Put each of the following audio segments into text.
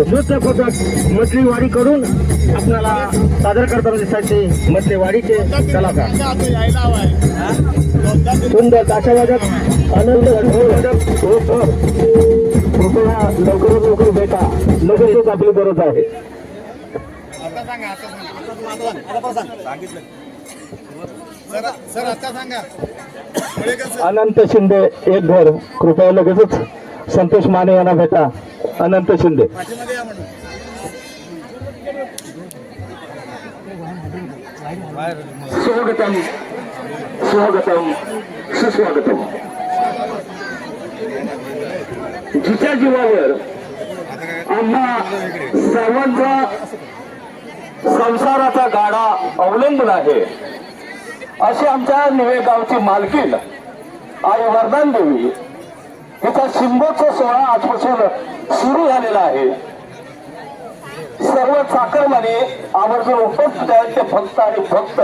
नृत्य पथक मछलीवाडी कडून आपल्याला सादर करताना दिसायचे मछलीवाडीचे कलाकार सुंदर ताशावादक आनंद कृपया लवकरात लवकर भेटा लगेचच आपली गरज आहे. अनंत शिंदे एक घर कृपया लगेचच संतोष माने यांना भेटा. अनंत शिंदे स्वागतम स्वागतम सुस्वागतम. जिच्या जीवावर आम्हा सर्वांचा संसाराचा गाडा अवलंबून आहे अशी आमच्या निवे गावची मालकीण आई वरदान देवी हिचा शिमगोत्सव सोहळा आजपासून सुरू झालेला आहे. सर्व चाकरमाने आवर्जून उपस्थित आहेत ते भक्त आणि भक्त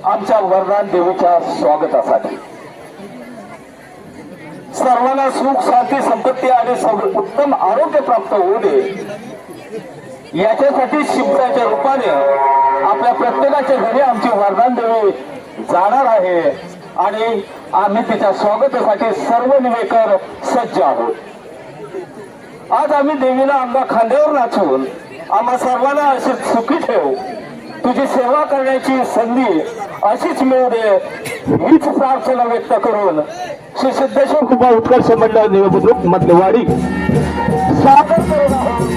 आमच्या वरदान देवीच्या स्वागतासाठी. सर्वांना सुख शांती संपत्ती आणि उत्तम आरोग्य प्राप्त होऊ दे याच्यासाठी शिमग्याच्या रूपाने आपल्या प्रत्येकाच्या घरी आमची वरदान देवी जाणार आहे आणि आम्ही तिच्या स्वागतासाठी सर्व निवेकर सज्ज आहोत. आज आम्ही देवीला आमच्या खांद्यावर नाचवून आम्हा सर्वांना अशी सुखी ठेवू, तुझी सेवा करण्याची संधी अशीच मिळू दे हीच प्रार्थना व्यक्त करून श्री सिद्धेश्वर कृपा उत्कर्ष मंडळ निवडणूक मधलवाडी सादर करून आहोत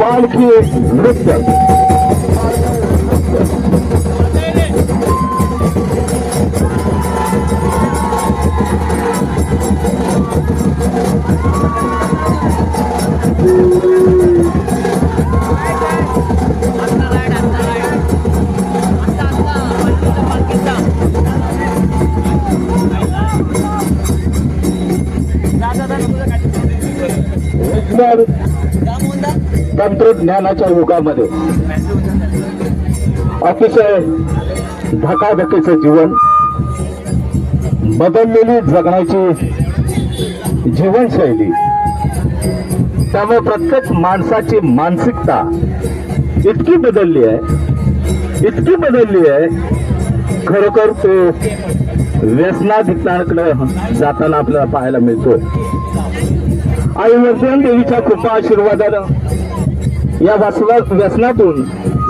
पालखी नृत्य. तंत्रज्ञानाच्या युगामध्ये अतिशय धकाधकीचं जीवन, बदललेली जगण्याची जीवनशैली, त्यामुळे प्रत्येक माणसाची मानसिकता इतकी बदलली आहे खरोखर तो व्यसनाधिकाकडे जाताना आपल्याला पाहायला मिळतोय. आई वरदान देवीच्या कृपा आशीर्वादानं या व्यसनातून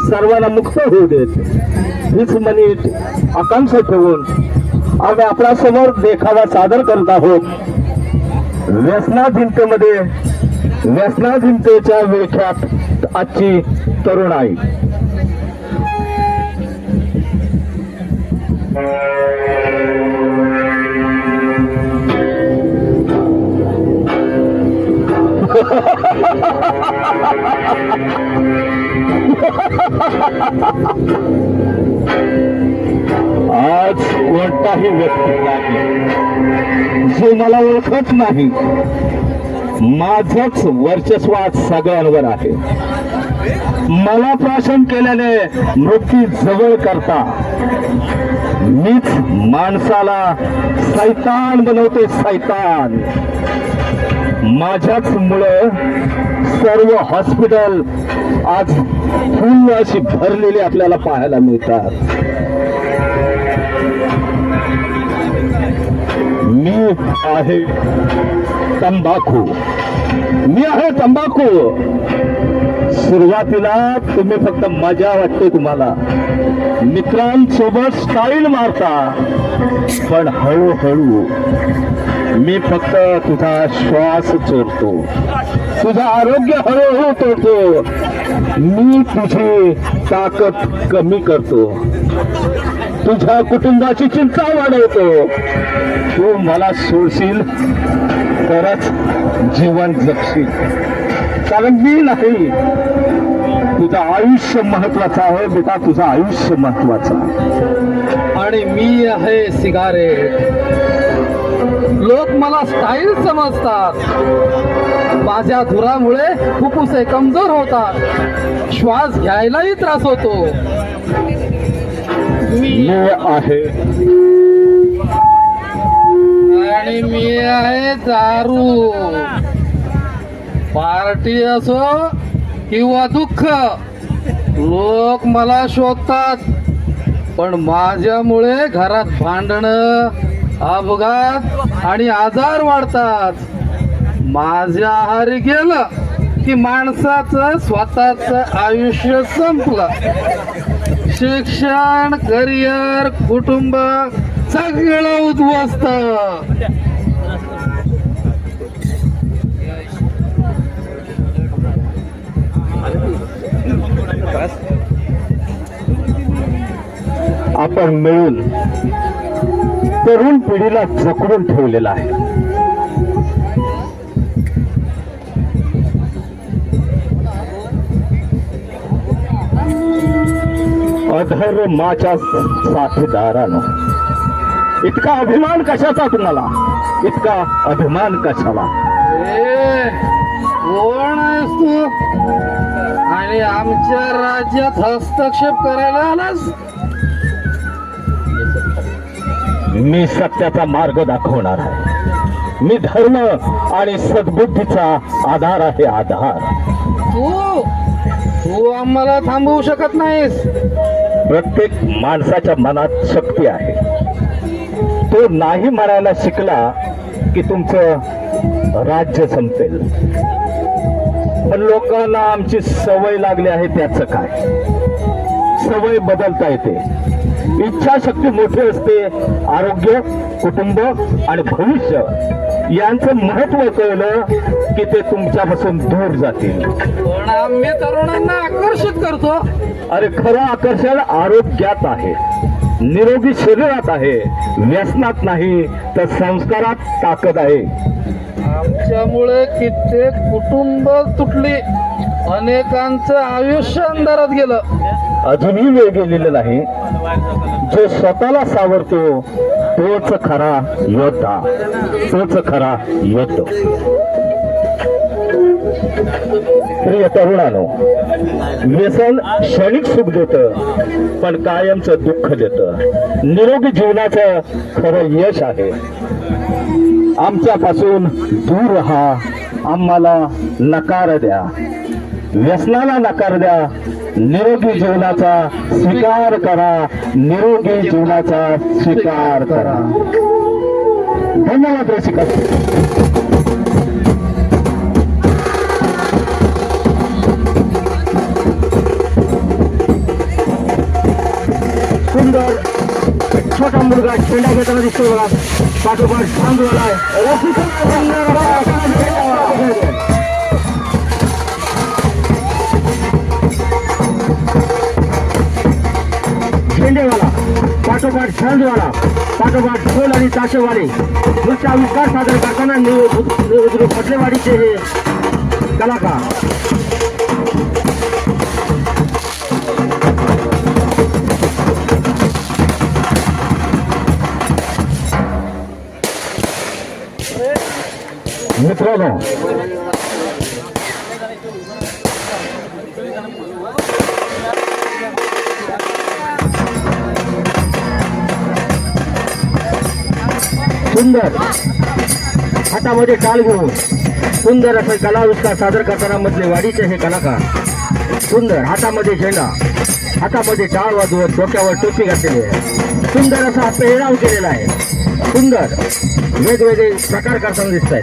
सर्वांना मुक्त होऊ देत हीच मनीत आकांक्षा ठेवून आम्ही आपल्यासमोर देखावा सादर करत आहोत. व्यसनाधीनतेच्या विळख्यात आजची तरुणाई. आज कोणताही व्यक्ती नाही जो मला ओळखत नाही, माझच वर्चस्व आज सगळ्यांवर आहे. मला प्राशन केल्याने मृत्यू जवळ करता मीच माणसाला सैतान बनवते. सैतान माझ्याच मुळे सर्व हॉस्पिटल आज फुल अशी भरलेली आपल्याला पाहायला मिळतात. मी आहे तंबाखू. सुरुवातीला तुम्ही फक्त मजा वाटते तुम्हाला, मित्रांसोबत स्टाईल मारता, पण हळूहळू मी फक्त तुझा श्वास चोरतो, तुझं आरोग्य हळूहळू तोडतो, मी तुझी ताकद कमी करतो, तुझ्या कुटुंबाची चिंता वाढवतो. तू मला सोडशील तरच जीवन जगशील, कारण मी नाही. तुझं आयुष्य महत्वाचं आहे बेटा, तुझं आयुष्य महत्वाचं. आणि मी आहे सिगारेट. लोक मला स्टाईल समजतात, माझ्या धुरामुळे फुफ्फुसे कमजोर होतात, श्वास घ्यायलाही त्रास होतो. मी आहे आणि मी आहे दारू. पार्टी असो किंवा दुःख, लोक मला शोधतात, पण माझ्यामुळे घरात भांडणं, अपघात आणि आजार वाढतात. माझ्या आहारी गेलं की माणसाचं स्वतःच आयुष्य संपलं. शिक्षण, करिअर, कुटुंब सगळं उद्ध्वस्त. आपण मिळून तरुण पिढीला जखडून ठेवलेला आहे. अधर्माच्या साथीदारानं इतका अभिमान कशाचा तुम्हाला? इतका अभिमान कशाला? ए, कोण आहेस तू आणि आमच्या राज्यात हस्तक्षेप करायला आलास? मी सत्याचा मार्ग दाखवणार आहे. मी धर्म आणि सद्बुद्धीचा आधार आहे. आधार. तू आम्हाला थांबवू शकत नाहीस. प्रत्येक माणसाच्या मनात शक्ती आहे. तो नाही म्हणायला शिकला की तुमचं राज्य संपेल. पण लोकांना आमची सवय लागली आहे. त्याचं काय? सवय बदलता येते. इच्छाशक्ती मोठी असते. आरोग्य, कुटुंब आणि भविष्य यांचं महत्व कळलं की ते तुमच्यापासून दूर जातील. पण आम्ही तरुणांना आकर्षित करतो. अरे, खरं आकर्षण आरोग्यात आहे, निरोगी शरीरात आहे, व्यसनात नाही तर संस्कारात ताकद आहे. आमच्यामुळे कित्येक कुटुंब तुटली, अनेकांचं आयुष्य अंधारात गेलं. अजूनही वेळ गेलेला नाही. जो स्वतःला सावरतो तोच खरा योद्धा, तोच खरा योद्धा. प्रिय तरुणानो, व्यसन क्षणिक सुख देतं पण कायमचं दुःख देतं. निरोगी जीवनाचं खरं यश आहे. आमच्यापासून दूर राहा. आम्हाला नकार द्या. व्यसनाला नकार द्या. निरोगी जीवनाचा स्वीकार करा. निरोगी जीवनाचा स्वीकार करा. धन्यवाद रसिका. सुंदर छोटा मुलगा झेंडा घेताना दिसतो बघा. पाठोपाठ थांबलेला आहे. झेंडेवाला पाठोपाठ छंदवाला पाठोपाठ ढोल आणि ताशेवाले नृत्य आविष्कार सादर करताना फटलेवाडीचे हे कलाकार. मित्रांनो, सुंदर हातामध्ये टाळ घेऊन सुंदर असं कलाविष्कार सादर करताना मधले वाडीचे हे कलाकार. सुंदर हातामध्ये झेंडा, हातामध्ये टाळ वाजवत डोक्यावर टोपी घातलेली आहे. सुंदर असा हा पेहराव केलेला आहे. सुंदर वेगवेगळे प्रकार करताना दिसत आहेत.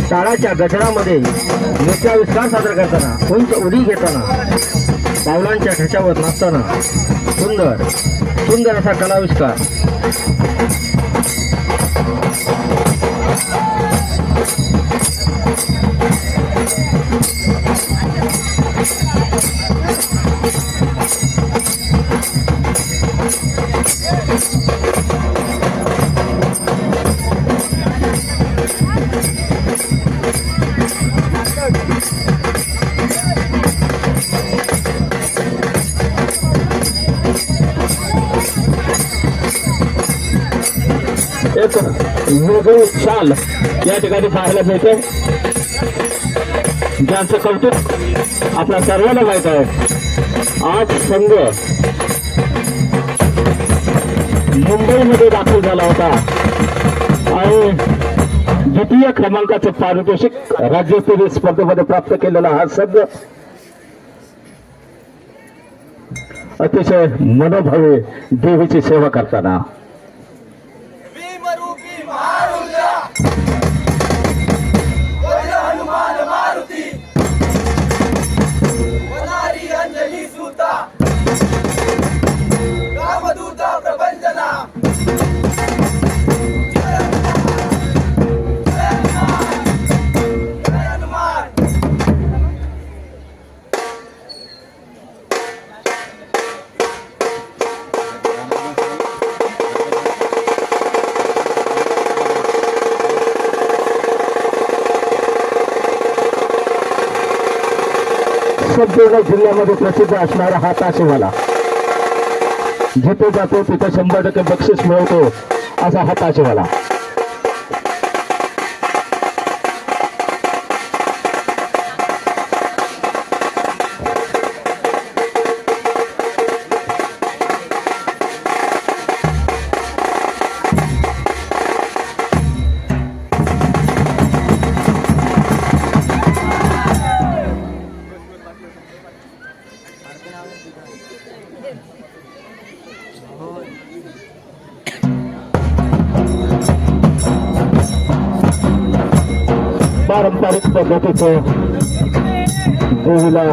टाळाच्या गजरामध्ये नृत्याविष्कार सादर करताना, उंच उडी घेताना, पावलांच्या ठेच्यावर नाचताना सुंदर सुंदर असा कलाविष्कार. एक वेगळी चाल या ठिकाणी पाहायला मिळते, ज्यांचं कौतुक आपल्या सर्वांना माहित आहे आज संघ मुंबईमध्ये दाखल झाला होता आणि द्वितीय क्रमांकाचे पारितोषिक राज्यस्तरीय स्पर्धेमध्ये प्राप्त केलेला हा संघ अतिशय मनोभावे देवीची सेवा करताना संपूर्ण जिल्ह्यामध्ये प्रसिद्ध असणारा हा ताशेवाला जिथे जातो तिथे 100% बक्षीस मिळवतो असा हा ताशेवाला पारंपरिक पद्धतीचं देवीला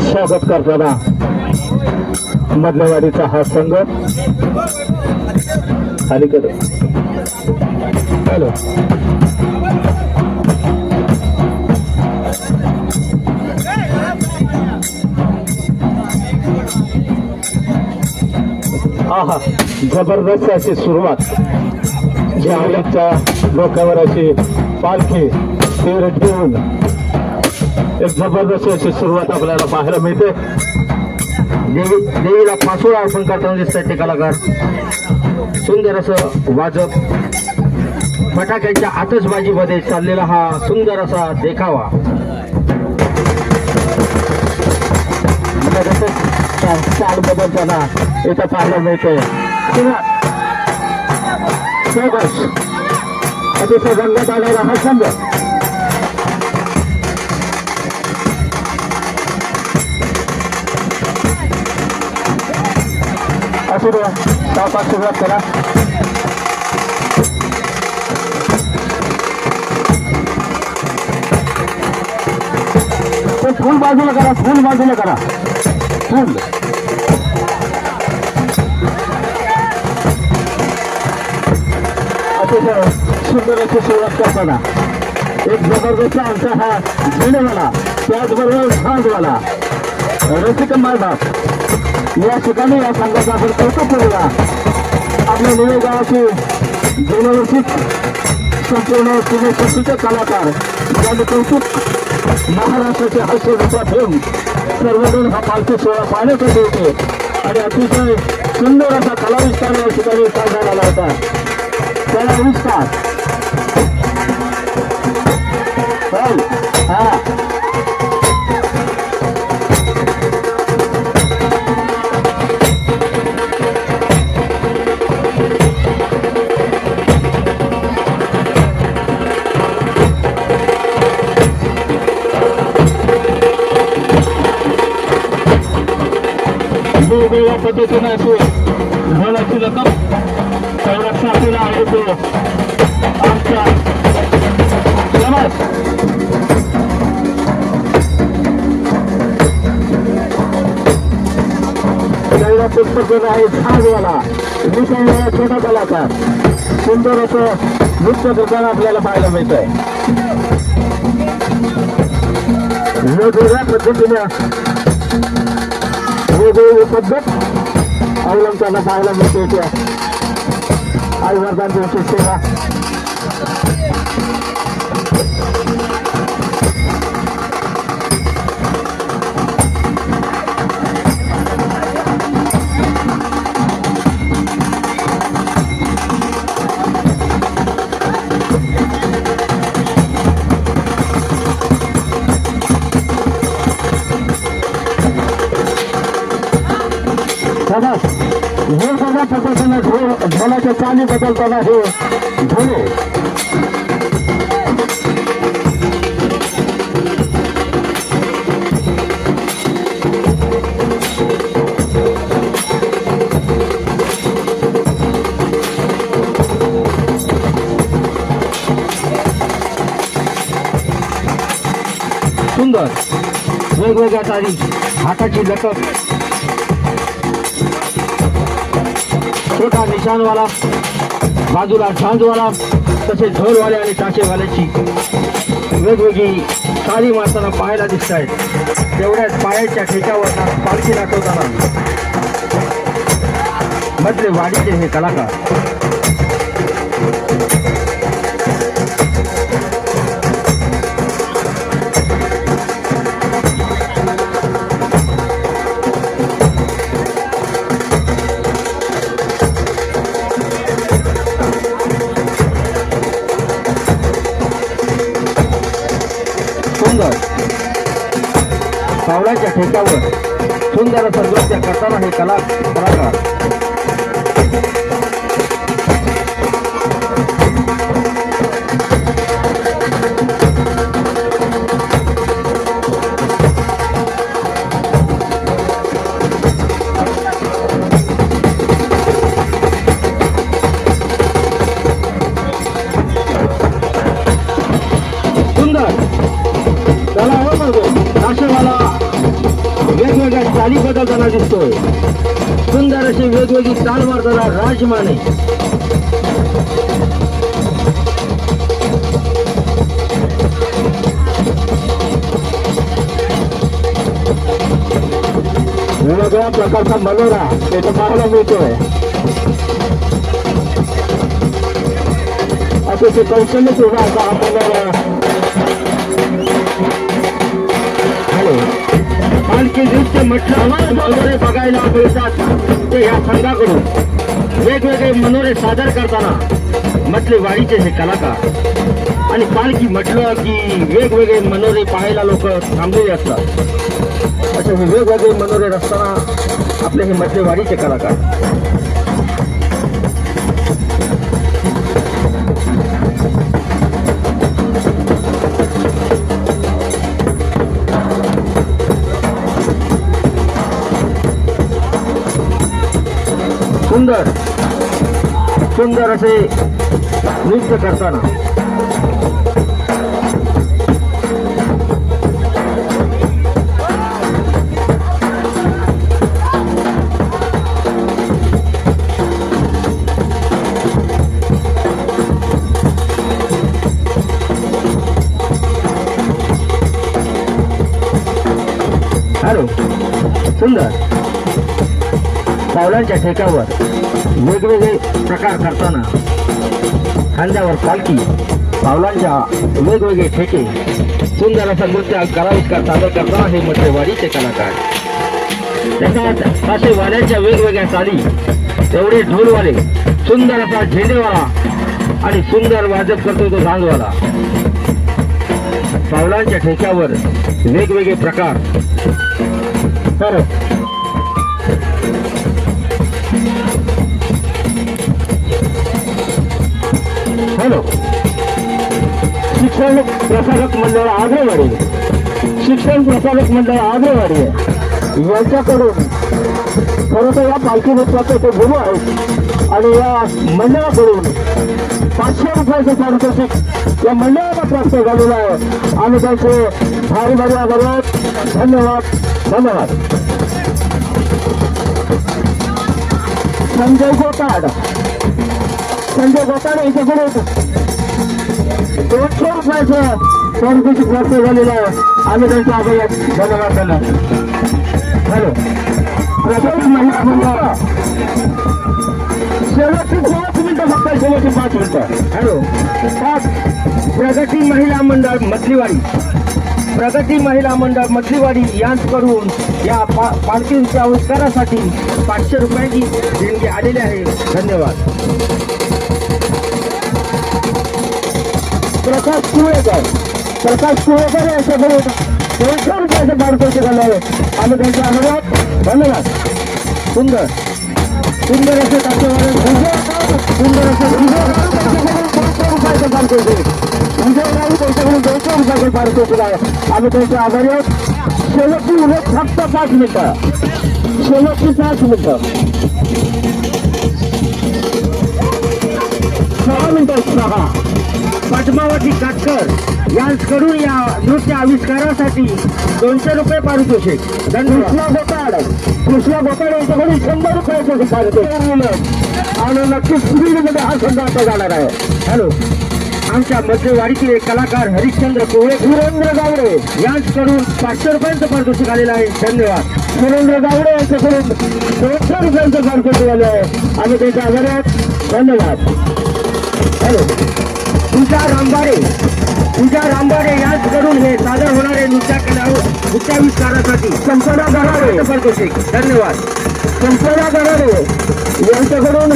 स्वागत करताना मधलेवाडीचा हा संघ अलीकडे हॅलो हा जबरदस्त अशी सुरुवात ज्याच्या डोक्यावर अशी पालखी तीर ठेवून एक जबरदस्त अशी सुरुवात आपल्याला पाहायला मिळते देवीला पाचोळा अर्पण करताना दिसतात ते कलाकार सुंदर असं वाजत फटाक्यांच्या आतषबाजीमध्ये चाललेला हा सुंदर असा देखावा चाल बदलताना इथं पाहायला मिळते अतिशय रंगात आलेला हा संघ असू द्या सावकाश सुरुवात करा ते फुल बाजूला करा फुल बाजूला करा फुल अतिशय सुंदर अशी सुरुवात करताना एक जबरदस्त आमचा हा झेंडेवाला त्याचबरोबर झांजवाला रसिक मायबाप या ठिकाणी या संघाचा आपण कौतुक करूया आपल्या निळे गावाचे गेल्यावर्षीच संपूर्ण सिनेसृष्टीचे कलाकार ज्यांनी कौतुक महाराष्ट्राचे हास्य रूपा ठेवून सर्वजण हा पालखी सोहळा पाहण्यासाठी होते आणि अतिशय सुंदर असा कलाविष्कार या ठिकाणी साजरा आला होता त्याला विस्तार हा वेगवेगळ्या पद्धतीने असे घोडाची रक्कम संरक्षणाला आहे तो आमचा समाज पुस्तक आहे झाडवाला विषय छोटा कलाकार सुंदर असं नृत्य करताना आपल्याला पाहायला मिळत आहे वेगवेगळ्या पद्धतीने वेगवेगळी पद्धत अवलंबताना पाहायला मिळते त्या आईवरदान दिवशी सेवा समाज वेगवेगळ्या पद्धतीने ढोलाच्या चाली बदलताना हे ढोले सुंदर वेगवेगळ्या तारी हाताची लटक छोटा निशाणवाला बाजूला झांजवाला तसेच ढोलवाले आणि टाचेवाल्याची वेगवेगळी ताली मारताना पाहायला दिसत आहेत तेवढ्याच पायाच्या ठेक्यावर पालखी नाचवताना मधले वाडीचे हे कलाकार पावलाच्या ठेक्यावर सुंदर असं नृत्य करताना हे कलाकार सुंदर त्याला नाशेवाला वेगवेगळ्या चाली बदलताना दिसतोय सुंदर अशी वेगवेगळी चाल मारताना राजमाने वेगवेगळ्या प्रकारचा मनोरा इथं पाहायला मिळतोय अतिशय कौशल्य सुद्धा असा हा मनोरा पालखी नृत्य म्हटलं मनोरे बघायला मिळतात ते या संघाकडून वेगवेगळे मनोरे सादर करताना म्हटले वाडीचे हे कलाकार आणि पालखी म्हटलं की वेगवेगळे मनोरे पाहायला लोक थांबलेले असतात असे हे वेगवेगळे मनोरे असताना आपले हे म्हटले वाडीचे कलाकार सुंदर सुंदर असे नृत्य करताना हॅलो सुंदर पावलांच्या ठेक्यावर वेगवेगळे प्रकार करताना खांद्यावर पालखी पावलांच्या वेगवेगळे ठेके सुंदर असं नृत्य सादर करताना हे म्हटले वाडीचे कलाकार त्याच्यात असे वाड्याच्या वेगवेगळ्या चाली तेवढे ढोलवाले सुंदर असा झेंडेवाला आणि सुंदर वाजत करतो तो झांजवाला पावलांच्या ठेक्यावर वेगवेगळे प्रकार तर हॅलो शिक्षण प्रसारक मंडळ आग्रेवाडी यांच्याकडून खरं तर या पालखी नृत्याचे ते गुरु आहेत आणि या मंडळाकडून 500 रुपयाचे पारितोषिक या मंडळाला प्राप्त झालेलं आहे आणि त्यांचे भारी भारी आभार धन्यवाद धन्यवाद संजय गोताड यांच्याकडे 200 रुपयाचं पारितोषिक प्राप्त झालेलं आहे आम्ही त्यांचा आभार धन्यवाद त्यांना हॅलो प्रगती महिला मंडळ शेवटची 5 मिनिटं फक्त शेवटची 5 मिनिटं हॅलो प्रगती महिला मंडळ मथलीवाडी यांच्याकडून या पालखींच्या आविष्कारासाठी 500 रुपयाची देणगी आलेली आहे धन्यवाद प्रकाश कुळेकर यांच्याकडून 200 रुपयाचे पारितोषिक आले आहे आम्ही त्यांचे आभार धन्यवाद सुंदर सुंदर असे टाकेवाले सुंदर असे रुपयाचं काम करते विजयरावी त्यांच्याकडून 200 रुपयाचं पारितोषिक आहे. आम्ही त्यांचे आभारी आहोत. शेवटची उलट फक्त 5 मिनिटं, शेवटची 5 मिनिटं, 6 मिनिटं 6. पद्मावती काटकर यांच्याकडून या नृत्य आविष्कारासाठी 200 रुपये पारितोषिक. कृष्णा गोपाळ यांच्याकडून 100 रुपयाचं पारितोषिक आणि नक्कीच स्पीडमध्ये हा संघ आता जाणार आहे. हॅलो, आमच्या मध्यवाडीतील एक कलाकार हरिश्चंद्र कोळे, सुरेंद्र गावडे यांच्याकडून 500 रुपयांचं पारितोषिक आलेलं आहे. धन्यवाद. सुरेंद्र गावडे यांच्याकडून 200 रुपयांचं पारितोषिक आले आहे. आम्ही त्यांच्या आभारी आहोत. धन्यवाद. हॅलो, पूजा रामबारे यांच्याकडून हे सादर होणारे नृत्याविष्कारासाठी संपदा गराडे पारितोषिक. धन्यवाद. संपदा गराडे यांच्याकडून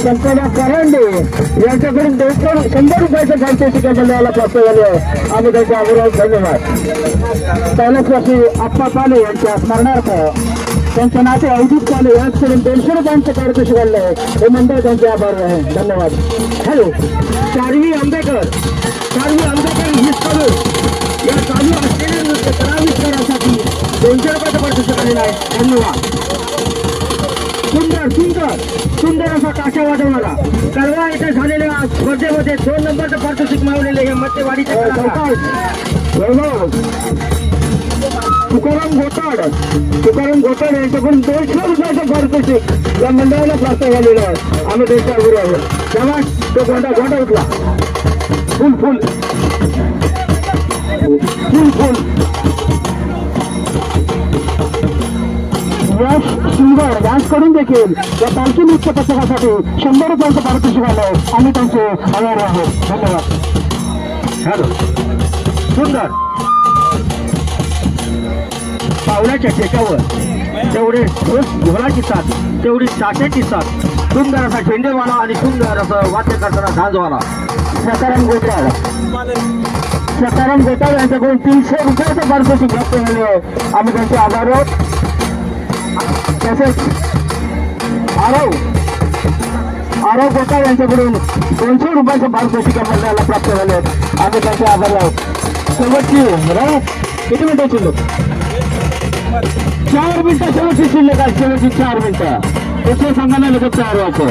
संपदा करंडे यांच्याकडून 100 रुपयाचं पारितोषिक मंडळाला प्राप्त झाले आहे. आम्ही त्यांचे आभारी आहोत. धन्यवाद. कैलासवासी आप्पा पाले यांच्या स्मरणार्थ त्यांच्या नाते अवधूत पाले यांच्याकडून 200 रुपयांचं पारितोषिक आलं आहे. हे मंडळ त्यांचे आभार आहे. धन्यवाद. हॅलो, चार्वी आंबेकर हिस्करून या चालू असलेल्या नृत्य कलाविष्कारासाठी 200 रुपयाचं पारितोषिक आलेलं आहे. धन्यवाद. सुंदर असा काशा वाजवणारा कळवा येथे झालेल्या स्पर्धेमध्ये 2 नंबरचं पारितोषिक मिळवलेले हे मध्यवाडीचे कलाकार तुकाराम गोताड यांच्याकडून 200 रुपयाचं पारितोषिक या मंडळाला प्राप्त झालेलं आहे. आम्ही त्यांच्या आभारी आहोत. तेव्हा तो गोंडा उठला. फुल यश सुंदर यांच्याकडून देखील या पालखी नृत्य पथकासाठी 100 रुपयांचं पारितोषिक आलं आहे. आम्ही त्यांचे आभारी आहोत. धन्यवाद. हॅलो, सुंदर पावलाच्या ठेक्यावर जेवढे ढोलाची साथ तेवढी चाट्याची साथ, सुंदर असा झेंडेवाला आणि सुंदर असं वाद्य करताना झांजवाला सकाराम गोताळ यांच्याकडून 300 रुपयाचं पारितोषिक प्राप्त झाले आहे. आम्ही त्यांचे आभार आहोत. तसेच आरव गोताळ यांच्याकडून 200 रुपयाचं पारितोषिक मंडळाला प्राप्त झाले आहेत. आम्ही त्यांचे आभार आहोत. शेवटची किती मिनिटं शिल्लक? 4 मिनिटं शेवटची शिल्लक आहे. शेवटची 4 मिनिटं तसे सांगायला लगेच तयार व्हायचं.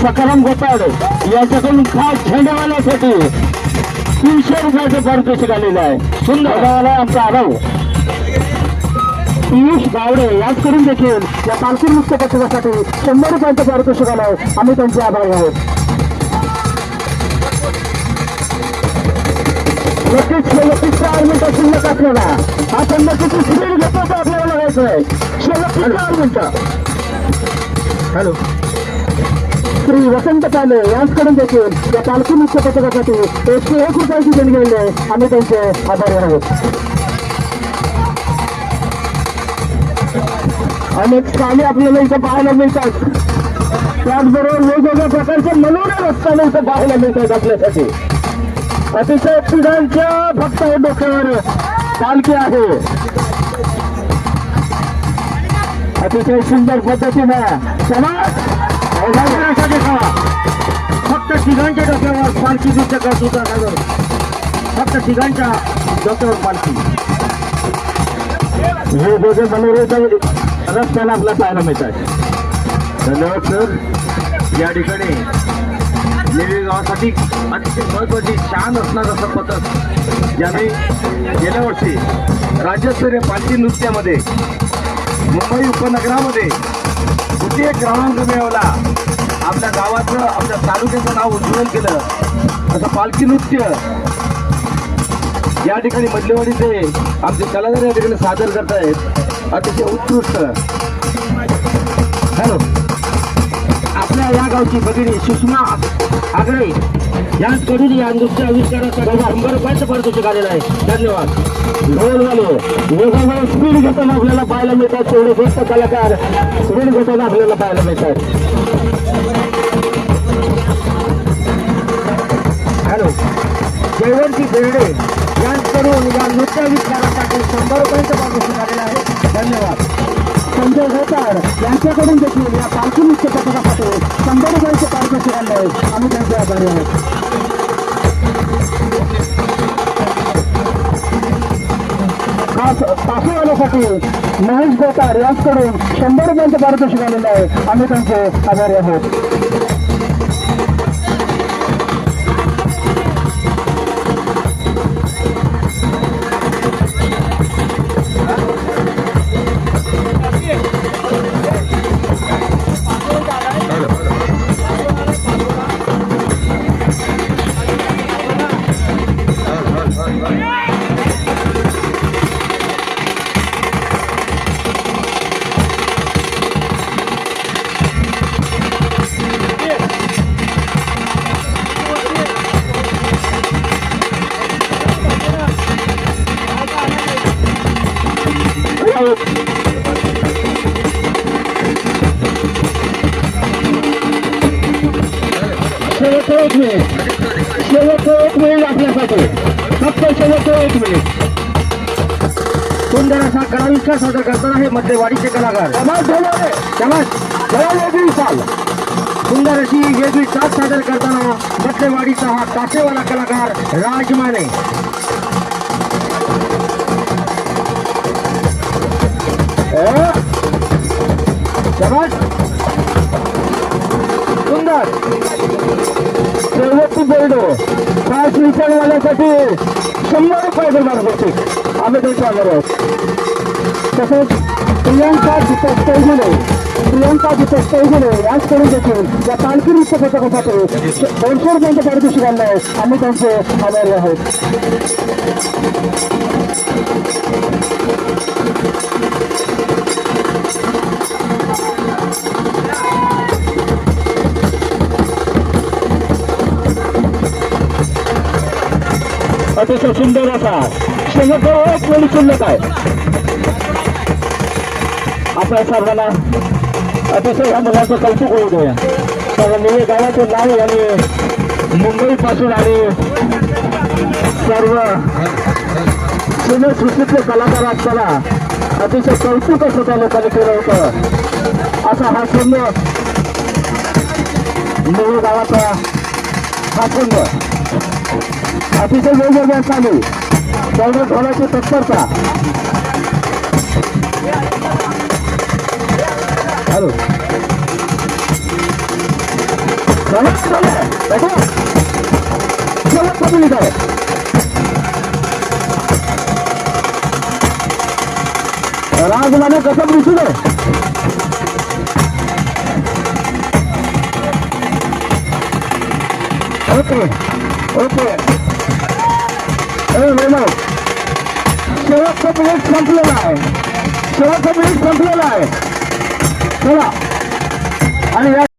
सकाराम गोताळ यांच्याकडून खास झेंडेवाल्यासाठी 300 रुपयाचं पारितोषिक आलेलं आहे. सुंदर आमचा आरव पियुष गावडे यांच्याकडून देखील या पालखी नृत्य पथकासाठी 100 रुपयांचं पारितोषिक आलं आहे. आम्ही त्यांचे आभारी आहोत. नक्कीच 4 मिनिटं शिल्लक असलेला हा संघ किती स्पीड घेतो आपल्याला बघायचं आहे. शेवटची 4 मिनिटं. हॅलो, श्री वसंत पाले यांच्याकडून देखील या पालखी नृत्य पथकासाठी 101 रुपयाची देणगी दिली आहे. आम्ही त्यांचे आभारी आहोत. अनेक चाली आपल्याला इथं पाहायला मिळतात. त्याचबरोबर वेगवेगळ्या प्रकारचे मनोरंजन रस्त्याला इथं पाहायला मिळतात आपल्यासाठी. अतिशय पिढ्यांच्या फक्त डोक्यावर पालखी आहे. अतिशय सुंदर पद्धतीनं फक्त तिघांच्या डोक्यावर पालखी नृत्य करत होता. फक्त तिघांच्या डोक्यावर पालखी. हे दोघे मनोरंजन रस्त्याला आपल्याला पाहायला मिळतात. धन्यवाद सर. या ठिकाणी निळी गावासाठी अतिशय महत्वाची छान असणार असं पथक ज्याने गेल्या वर्षी राज्यस्तरीय पालखी नृत्यामध्ये मुंबई उपनगरामध्ये द्वितीय क्रमांक मिळवला. आपल्या गावाचं आपल्या तालुक्याचं नाव उज्ज्वल केलं असं पालखी नृत्य या ठिकाणी मधलेवाडीचे आमचे कलाकार या ठिकाणी सादर करत आहेत. अतिशय उत्कृष्ट. हॅलो, आपल्या या गावची भगिनी सुषमा आगळे यांच्याकडून या नृत्य आविष्कारासाठी 100 रुपयाचं पारितोषिक आलेलं आहे. धन्यवाद. ढोलवाले वेगवेगळे स्पीड घेताना आपल्याला पाहायला मिळतात. तेवढे गोष्ट कलाकार स्पीड घेताना आपल्याला पाहायला मिळतात. हॅलो, जयवंती बेर्डे यांच्याकडून या नृत्य विचारासाठी 100 रुपयांचं पारितोषिक आलेलं आहे. धन्यवाद. संजय होतार यांच्याकडून देखील या पालखी नृत्य पथकासाठी 100 रुपयांचे पारितोषिक आले आहे. आम्ही त्यांचे आभारी आहोत. खास तासेवाल्यासाठी महेश गोतार यांच्याकडून 100 रुपयांचं पारितोषिक आलेलं आहे. आम्ही त्यांचे आभारी आहोत. शेवटचं एक मिनिट आपल्यासाठी, फक्त शेवटचं एक मिनिट. सुंदर असा कलाविष्कार सादर करताना हे मध्यवाडीचे कलाकार वेगळी चाल, सुंदर अशी वेगळी साथ सादर करताना मध्यवाडीचा हा तासेवाला कलाकार राजमाने. सुंदर शेवटची बेल्डो खास विचारवाल्यासाठी 100 रुपये मार्गदर्शक आम्ही त्यांचे आभार आहोत. तसेच प्रियांका दीपक चौगुले याचकडून देखील या पालखी नृत्य पथकासाठी 200 रुपयांचं पारितोषिक आणलं आहे. आम्ही त्यांचे आभारी आहोत. अतिशय सुंदर असा शेवटचा एक वेळी शिल्लक आहे. आपल्या सर्वांना अतिशय ह्या मुलाचं कौतुक होऊ द्या. कारण निळे गावाचे नाव आणि मुंबईपासून आणि सर्व सिनेसृष्टीतले कलाकार असताना अतिशय कौतुक असं त्या लोकांनी केलं होतं. असा हा सुंदर निळे गावाचा हा सुंदर अतिशय वेगवेगळ्या चालू तेवढ्या ढोलाची तत्परता. हॅलो राजमाने कसं दिसू दे. ओके ओके शेवटचा मिनिट संपलेला आहे. शेवटचा मिनिट संपलेला आहे. चला आणि